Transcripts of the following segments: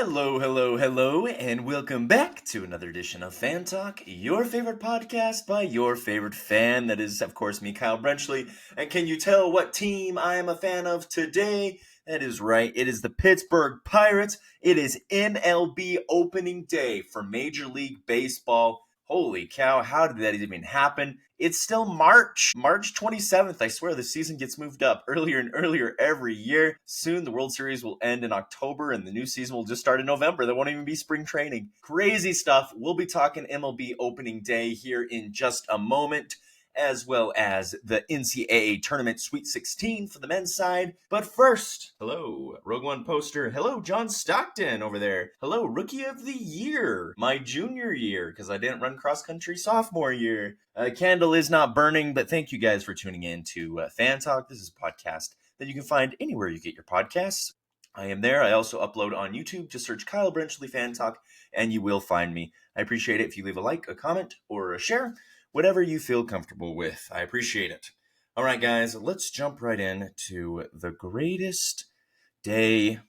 Hello, hello, hello, and welcome back to another edition of Fan Talk, your favorite podcast by your favorite fan. That is, of course, me, Kyle Brenchley. And can you tell what team I am a fan of today? That is right, it is the Pittsburgh Pirates. It is MLB opening day for Major League Baseball. Holy cow, how did that even happen? It's still March 27th. I swear the season gets moved up earlier and earlier every year. Soon the World Series will end in October and the new season will just start in November. There won't even be spring training. Crazy stuff. We'll be talking MLB opening day here in just a moment, as well as the NCAA Tournament Sweet 16 for the men's side. But first, hello, Rogue One poster. Hello, John Stockton over there. Hello, Rookie of the Year, my junior year, because I didn't run cross country sophomore year. Candle is not burning, but thank you guys for tuning in to Fan Talk. This is a podcast that you can find anywhere you get your podcasts. I am there. I also upload on YouTube. Just search Kyle Brenchley Fan Talk, and you will find me. I appreciate it if you leave a like, a comment, or a share. Whatever you feel comfortable with. I appreciate it. All right, guys, let's jump right in to the greatest day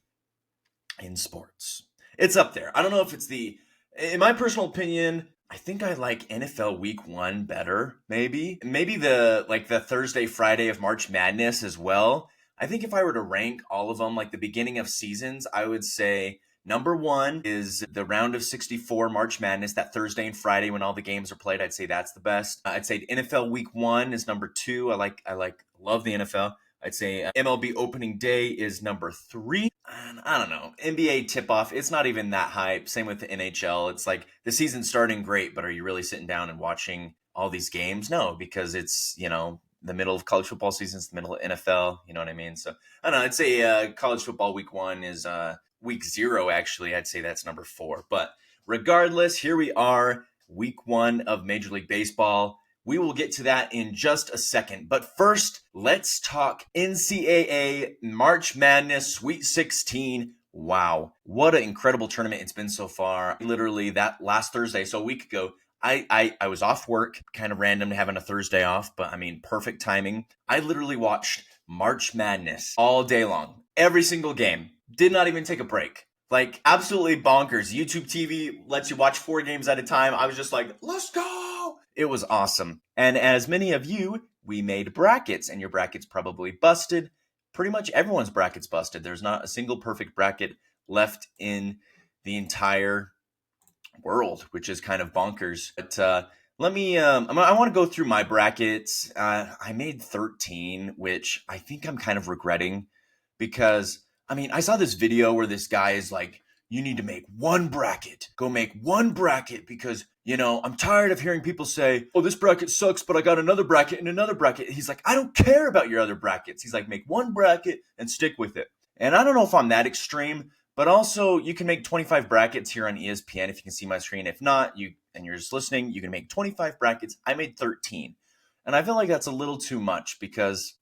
in sports. It's up there. I don't know if it's in my personal opinion, I think I like NFL Week 1 better, maybe. Maybe the Thursday, Friday of March Madness as well. I think if I were to rank all of them, like the beginning of seasons, I would say number 1 is the round of 64 March Madness, that Thursday and Friday when all the games are played. I'd say that's the best. I'd say NFL Week 1 is number 2. Love the NFL. I'd say MLB opening day is number 3. And I don't know. NBA tip-off, it's not even that hype. Same with the NHL. It's like the season's starting great, but are you really sitting down and watching all these games? No, because it's, the middle of college football season, it's the middle of NFL. You know what I mean? So I don't know. I'd say college football Week 1 is Week 0, actually. I'd say that's number 4. But regardless, here we are, Week 1 of Major League Baseball. We will get to that in just a second. But first, let's talk NCAA March Madness Sweet 16. Wow, what an incredible tournament it's been so far. Literally that last Thursday, so a week ago, I was off work, kind of random having a Thursday off, but I mean, perfect timing. I literally watched March Madness all day long, every single game. Did not even take a break. Like, absolutely bonkers. YouTube TV lets you watch 4 games at a time. I was just like, let's go. It was awesome. And as many of you, we made brackets, and your brackets probably busted. Pretty much everyone's brackets busted. There's not a single perfect bracket left in the entire world, which is kind of bonkers. But I want to go through my brackets. I made 13, which I think I'm kind of regretting because I saw this video where this guy is like, you need to make one bracket. Go make one bracket because, I'm tired of hearing people say, oh, this bracket sucks, but I got another bracket and another bracket. He's like, I don't care about your other brackets. He's like, make one bracket and stick with it. And I don't know if I'm that extreme, but also you can make 25 brackets here on ESPN if you can see my screen. If not, and you're just listening, you can make 25 brackets. I made 13. And I feel like that's a little too much because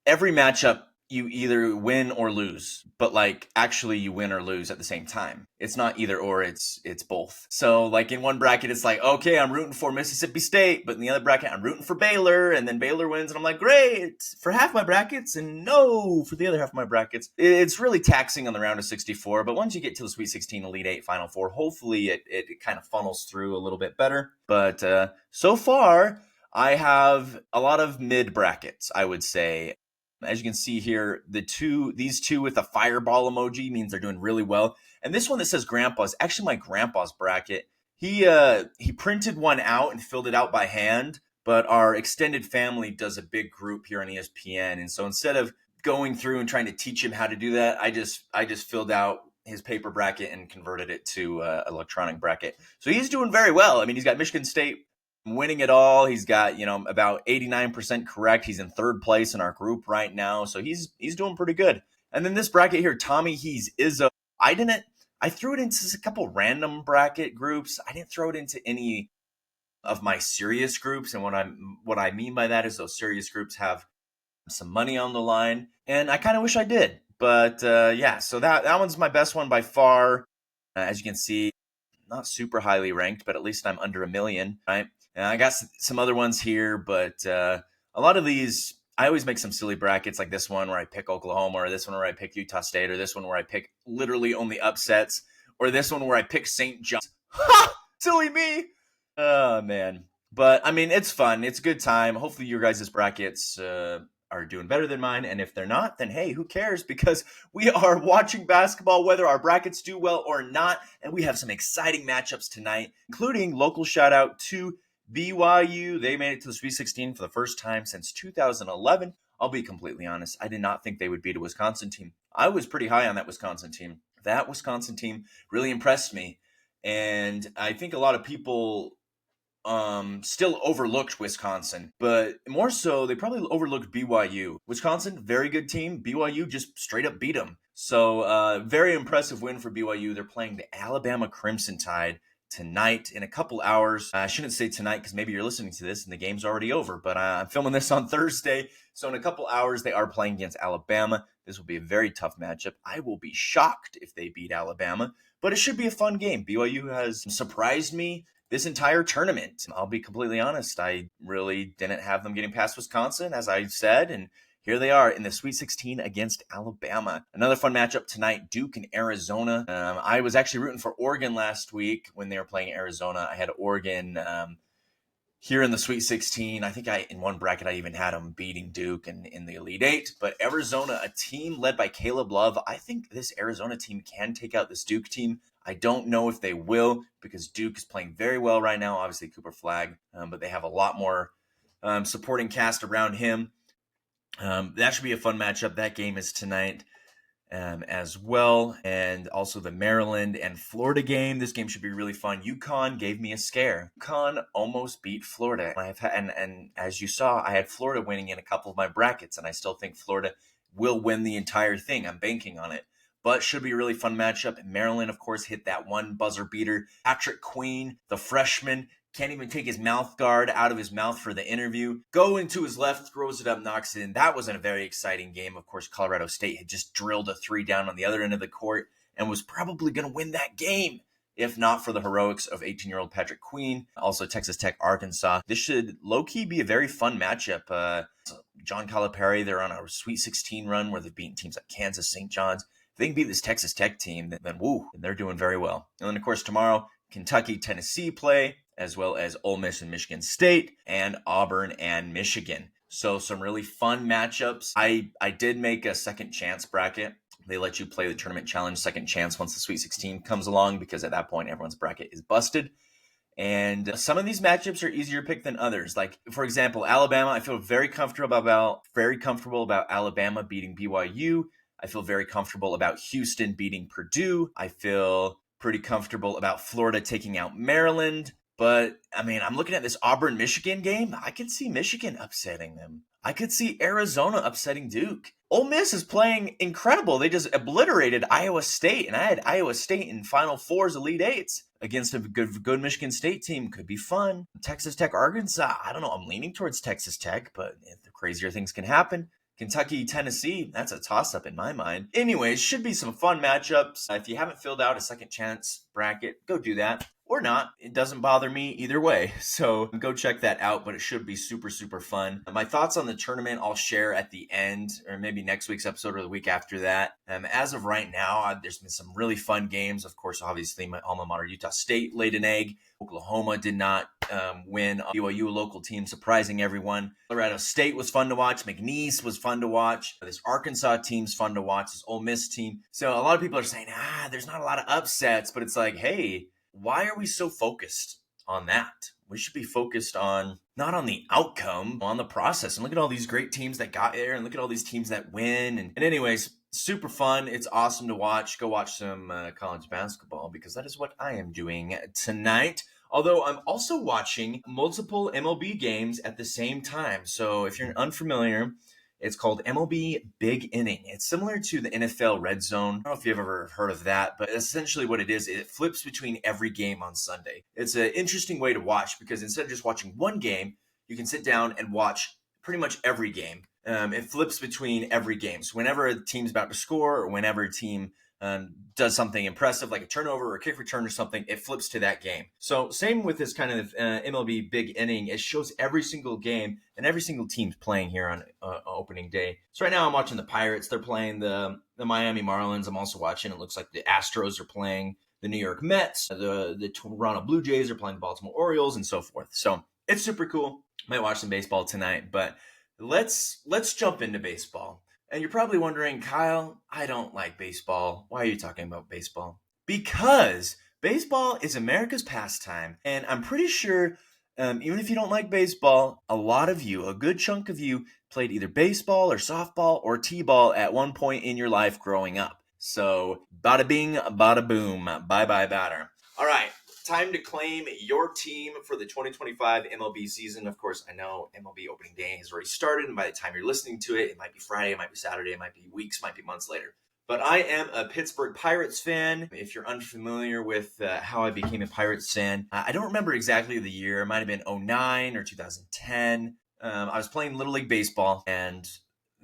every matchup, you either win or lose, but actually you win or lose at the same time. It's not either or, it's both. So in one bracket, it's like, okay, I'm rooting for Mississippi State, but in the other bracket, I'm rooting for Baylor, and then Baylor wins, and I'm like, great, for half my brackets, and no, for the other half of my brackets. It's really taxing on the round of 64, but once you get to the Sweet 16, Elite 8, Final 4, hopefully it kind of funnels through a little bit better. But so far, I have a lot of mid brackets, I would say. As you can see here, these two with a fireball emoji means they're doing really well. And this one that says grandpa is actually my grandpa's bracket. He printed one out and filled it out by hand, but our extended family does a big group here on ESPN. And so instead of going through and trying to teach him how to do that, I just filled out his paper bracket and converted it to electronic bracket. So he's doing very well. He's got Michigan State winning it all. He's got, about 89% correct. He's in 3rd place in our group right now. So he's doing pretty good. And then this bracket here, Tommy He's Izzo. I threw it into a couple random bracket groups. I didn't throw it into any of my serious groups. And what I mean by that is those serious groups have some money on the line. And I kind of wish I did. But so that one's my best one by far. As you can see, not super highly ranked, but at least I'm under 1 million, right? And I got some other ones here, but a lot of these I always make some silly brackets like this one where I pick Oklahoma, or this one where I pick Utah State, or this one where I pick literally only upsets, or this one where I pick St. John's. Ha! Silly me! Oh, man. But, I mean, it's fun. It's a good time. Hopefully your guys' brackets are doing better than mine. And if they're not, then hey, who cares? Because we are watching basketball, whether our brackets do well or not. And we have some exciting matchups tonight, including local shout out to BYU. They made it to the Sweet 16 for the first time since 2011. I'll be completely honest. I did not think they would beat a Wisconsin team. I was pretty high on that Wisconsin team. That Wisconsin team really impressed me. And I think a lot of people still overlooked Wisconsin, but more so, they probably overlooked BYU. Wisconsin, very good team. BYU just straight up beat them. So, very impressive win for BYU. They're playing the Alabama Crimson Tide tonight in a couple hours. I shouldn't say tonight because maybe you're listening to this and the game's already over, but I'm filming this on Thursday. So in a couple hours, they are playing against Alabama. This will be a very tough matchup. I will be shocked if they beat Alabama, but it should be a fun game. BYU has surprised me this entire tournament. I'll be completely honest. I really didn't have them getting past Wisconsin, as I said, and here they are in the Sweet 16 against Alabama. Another fun matchup tonight, Duke and Arizona. I was actually rooting for Oregon last week when they were playing Arizona. I had Oregon here in the Sweet 16. I think in one bracket, I even had them beating Duke in the Elite Eight. But Arizona, a team led by Caleb Love, I think this Arizona team can take out this Duke team. I don't know if they will because Duke is playing very well right now. Obviously, Cooper Flagg, but they have a lot more supporting cast around him. That should be a fun matchup. That game is tonight as well. And also the Maryland and Florida game. This game should be really fun. UConn gave me a scare. UConn almost beat Florida. And as you saw, I had Florida winning in a couple of my brackets, and I still think Florida will win the entire thing. I'm banking on it. But should be a really fun matchup. Maryland, of course, hit that one buzzer beater. Patrick Queen, the freshman, can't even take his mouth guard out of his mouth for the interview. Go into his left, throws it up, knocks it in. That was a very exciting game. Of course, Colorado State had just drilled a three down on the other end of the court and was probably going to win that game if not for the heroics of 18-year-old Patrick Queen. Also, Texas Tech, Arkansas. This should low-key be a very fun matchup. John Calipari, they're on a Sweet 16 run where they've beaten teams like Kansas, St. John's. If they can beat this Texas Tech team, then woo, they're doing very well. And then, of course, tomorrow, Kentucky, Tennessee play, as well as Ole Miss and Michigan State, and Auburn and Michigan. So some really fun matchups. I did make a second chance bracket. They let you play the tournament challenge second chance once the Sweet 16 comes along, because at that point, everyone's bracket is busted. And some of these matchups are easier to pick than others. Like, for example, Alabama, I feel very comfortable about Alabama beating BYU. I feel very comfortable about Houston beating Purdue. I feel pretty comfortable about Florida taking out Maryland. But, I mean, I'm looking at this Auburn-Michigan game. I could see Michigan upsetting them. I could see Arizona upsetting Duke. Ole Miss is playing incredible. They just obliterated Iowa State, and I had Iowa State in Final Fours, Elite Eights against a good Michigan State team. Could be fun. Texas Tech, Arkansas. I don't know. I'm leaning towards Texas Tech, but the crazier things can happen. Kentucky, Tennessee, that's a toss-up in my mind. Anyways, should be some fun matchups. If you haven't filled out a second chance bracket, go do that. Or not. It doesn't bother me either way. So go check that out, but it should be super, super fun. My thoughts on the tournament I'll share at the end, or maybe next week's episode or the week after that. As of right now, there's been some really fun games. Of course, obviously, my alma mater, Utah State, laid an egg. Oklahoma did not win. BYU, a local team, surprising everyone. Colorado State was fun to watch. McNeese was fun to watch. This Arkansas team's fun to watch. This Ole Miss team. So a lot of people are saying, there's not a lot of upsets, but it's like, hey, why are we so focused on that? We should be focused on, not on the outcome, on the process. And look at all these great teams that got there, and look at all these teams that win. And anyways, super fun. It's awesome to watch. Go watch some college basketball, because that is what I am doing tonight. Although I'm also watching multiple MLB games at the same time. So if you're unfamiliar, it's called MLB Big Inning. It's similar to the NFL Red Zone. I don't know if you've ever heard of that, but essentially what it is, it flips between every game on Sunday. It's an interesting way to watch, because instead of just watching one game, you can sit down and watch pretty much every game. It flips between every game. So whenever a team's about to score, or whenever a team does something impressive like a turnover or a kick return or something, it flips to that game. So same with this kind of MLB big inning. It shows every single game and every single team's playing here on opening day. So right now I'm watching the Pirates. They're playing the Miami Marlins. I'm also watching, it looks like the Astros are playing the New York Mets. The Toronto Blue Jays are playing the Baltimore Orioles and so forth. So it's super cool. Might watch some baseball tonight, but let's jump into baseball. And you're probably wondering, Kyle, I don't like baseball. Why are you talking about baseball? Because baseball is America's pastime. And I'm pretty sure, even if you don't like baseball, a lot of you, a good chunk of you, played either baseball or softball or t-ball at one point in your life growing up. So, bada bing, bada boom, bye-bye batter. All right, time to claim your team for the 2025 MLB season. Of course, I know MLB opening day has already started, and by the time you're listening to it, it might be Friday, it might be Saturday, it might be weeks, might be months later. But I am a Pittsburgh Pirates fan. If you're unfamiliar with how I became a Pirates fan, I don't remember exactly the year. It might have been 2009 or 2010. I was playing Little League Baseball, and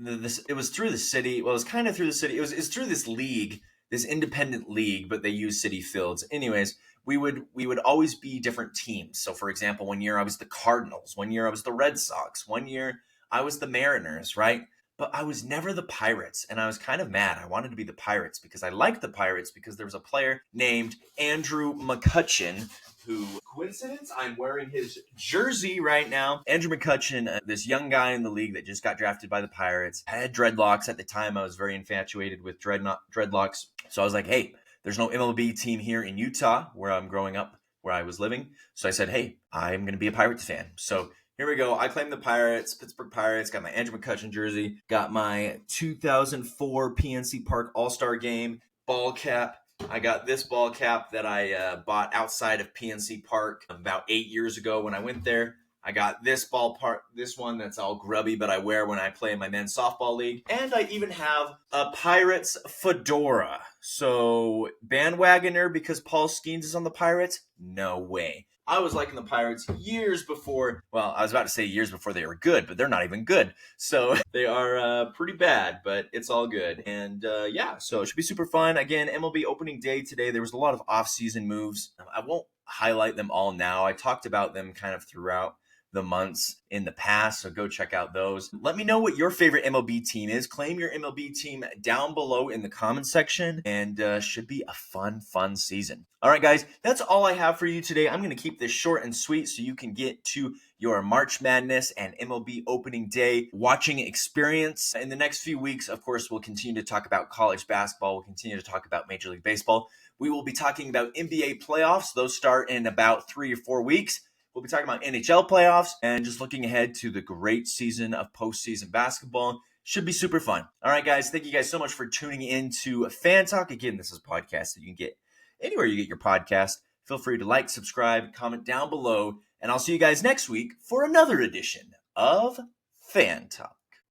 it was through the city. Well, it was kind of through the city. It's through this league, this independent league, but they use city fields. Anyways, we would always be different teams. So, for example, one year I was the Cardinals. One year I was the Red Sox. One year I was the Mariners, right? But I was never the Pirates, and I was kind of mad. I wanted to be the Pirates because I liked the Pirates because there was a player named Andrew McCutchen who, coincidence, I'm wearing his jersey right now. Andrew McCutchen, this young guy in the league that just got drafted by the Pirates, had dreadlocks at the time. I was very infatuated with dreadlocks. So I was like, hey, there's no MLB team here in Utah where I'm growing up, where I was living. So I said, hey, I'm going to be a Pirates fan. So here we go. I claim the Pirates, Pittsburgh Pirates, got my Andrew McCutchen jersey, got my 2004 PNC Park All-Star Game ball cap. I got this ball cap that I bought outside of PNC Park about 8 years ago when I went there. I got this this one that's all grubby, but I wear when I play in my men's softball league. And I even have a Pirates fedora. So, bandwagoner because Paul Skeens is on the Pirates? No way. I was liking the Pirates years before, well, I was about to say years before they were good, but they're not even good. So they are pretty bad, but it's all good. And yeah, so it should be super fun. Again, MLB opening day today, there was a lot of off-season moves. I won't highlight them all now. I talked about them kind of throughout the months in the past, so go check out those. Let me know what your favorite MLB team is. Claim your MLB team down below in the comments section, and should be a fun season. All right, guys, that's all I have for you today. I'm going to keep this short and sweet so you can get to your March Madness and MLB opening day watching experience. In the next few weeks, of course, we'll continue to talk about college basketball. We'll continue to talk about Major League Baseball. We will be talking about NBA playoffs. Those start in about 3 or 4 weeks. We'll be talking about NHL playoffs and just looking ahead to the great season of postseason basketball. Should be super fun. All right, guys. Thank you guys so much for tuning in to Fan Talk. Again, this is a podcast that you can get anywhere you get your podcast. Feel free to like, subscribe, comment down below, and I'll see you guys next week for another edition of Fan Talk.